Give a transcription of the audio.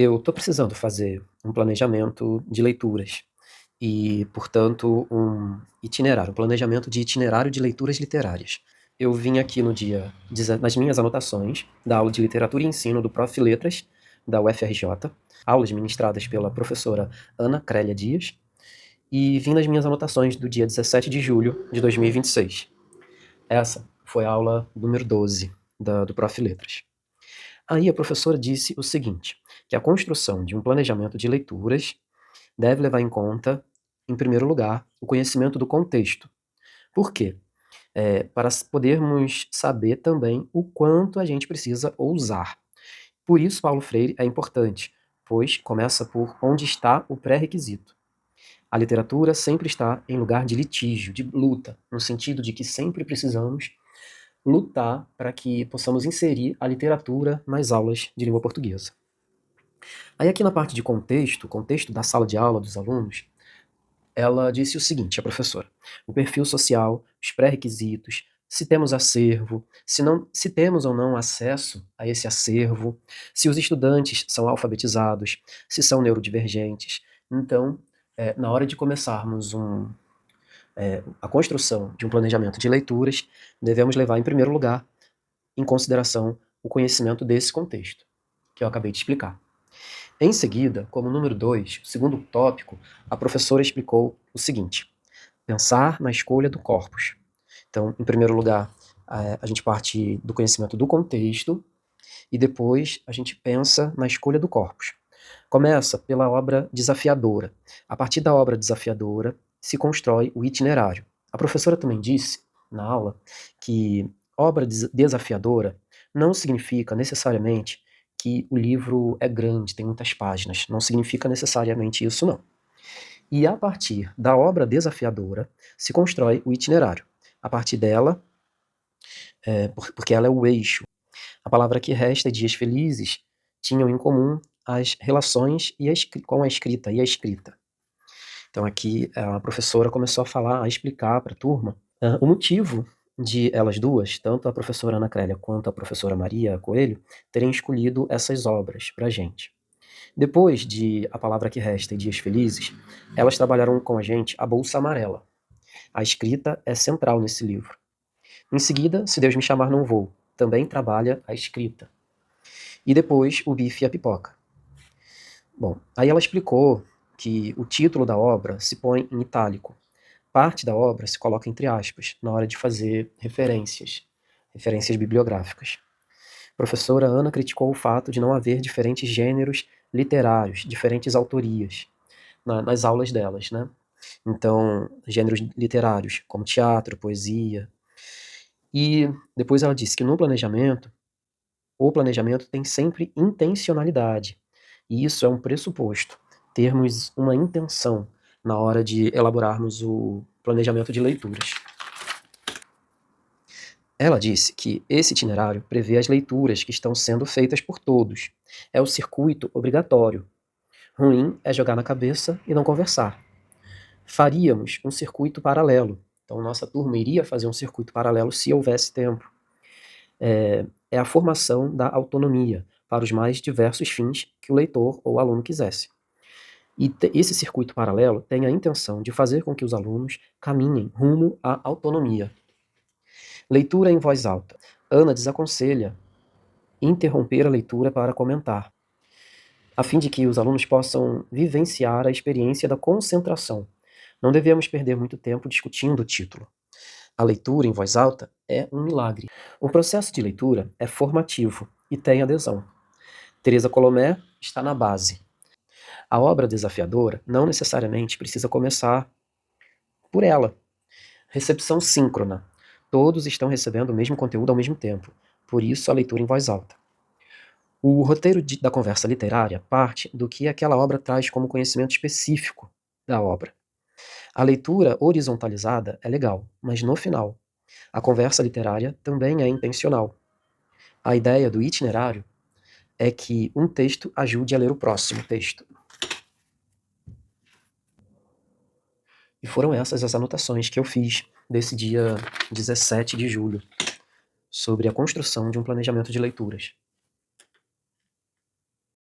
Eu estou precisando fazer um planejamento de leituras e, portanto, um planejamento de itinerário de leituras literárias. Eu vim aqui no nas minhas anotações da aula de Literatura e Ensino do Prof. Letras, da UFRJ, aulas ministradas pela professora Ana Crélia Dias, e vim nas minhas anotações do dia 17 de julho de 2026. Essa foi a aula número 12 do Prof. Letras. Aí a professora disse o seguinte, que a construção de um planejamento de leituras deve levar em conta, em primeiro lugar, o conhecimento do contexto. Por quê? Para podermos saber também o quanto a gente precisa ousar. Por isso, Paulo Freire é importante, pois começa por onde está o pré-requisito. A literatura sempre está em lugar de litígio, de luta, no sentido de que sempre precisamos lutar para que possamos inserir a literatura nas aulas de língua portuguesa. Aí aqui na parte de contexto da sala de aula dos alunos, ela disse o seguinte, a professora: o perfil social, os pré-requisitos, se temos acervo, se temos ou não acesso a esse acervo, se os estudantes são alfabetizados, se são neurodivergentes. Então, na hora de começarmos a construção de um planejamento de leituras, devemos levar, em primeiro lugar, em consideração o conhecimento desse contexto, que eu acabei de explicar. Em seguida, como número 2, o segundo tópico, a professora explicou o seguinte: pensar na escolha do corpus. Então, em primeiro lugar, a gente parte do conhecimento do contexto e depois a gente pensa na escolha do corpus. Começa pela obra desafiadora. A partir da obra desafiadora se constrói o itinerário. A professora também disse, na aula, que obra desafiadora não significa necessariamente que o livro é grande, tem muitas páginas. Não significa necessariamente isso, não. E a partir da obra desafiadora se constrói o itinerário. A partir dela, porque ela é o eixo. A palavra que resta, Dias Felizes, tinham em comum as relações com a escrita e a escrita. Então aqui a professora começou a falar, a explicar para a turma o motivo de elas duas, tanto a professora Ana Crélia quanto a professora Maria Coelho, terem escolhido essas obras para a gente. Depois de A Palavra que Resta e Dias Felizes, elas trabalharam com a gente a Bolsa Amarela. A escrita é central nesse livro. Em seguida, Se Deus Me Chamar Não Vou, também trabalha a escrita. E depois, O Bife e a Pipoca. Bom, aí ela explicou que o título da obra se põe em itálico. Parte da obra se coloca entre aspas, na hora de fazer referências bibliográficas. A professora Ana criticou o fato de não haver diferentes gêneros literários, diferentes autorias nas aulas delas, né? Então, gêneros literários, como teatro, poesia. E depois ela disse que no planejamento, o planejamento tem sempre intencionalidade. E isso é um pressuposto, termos uma intenção na hora de elaborarmos o planejamento de leituras. Ela disse que esse itinerário prevê as leituras que estão sendo feitas por todos. É o circuito obrigatório. Ruim é jogar na cabeça e não conversar. Faríamos um circuito paralelo. Então, nossa turma iria fazer um circuito paralelo se houvesse tempo. É a formação da autonomia para os mais diversos fins que o leitor ou aluno quisesse. E esse circuito paralelo tem a intenção de fazer com que os alunos caminhem rumo à autonomia. Leitura em voz alta. Ana desaconselha interromper a leitura para comentar, a fim de que os alunos possam vivenciar a experiência da concentração. Não devemos perder muito tempo discutindo o título. A leitura em voz alta é um milagre. O processo de leitura é formativo e tem adesão. Teresa Colomé está na base. A obra desafiadora não necessariamente precisa começar por ela. Recepção síncrona. Todos estão recebendo o mesmo conteúdo ao mesmo tempo. Por isso, a leitura em voz alta. O roteiro da conversa literária parte do que aquela obra traz como conhecimento específico da obra. A leitura horizontalizada é legal, mas no final, a conversa literária também é intencional. A ideia do itinerário é que um texto ajude a ler o próximo texto. E foram essas as anotações que eu fiz desse dia 17 de julho, sobre a construção de um planejamento de leituras.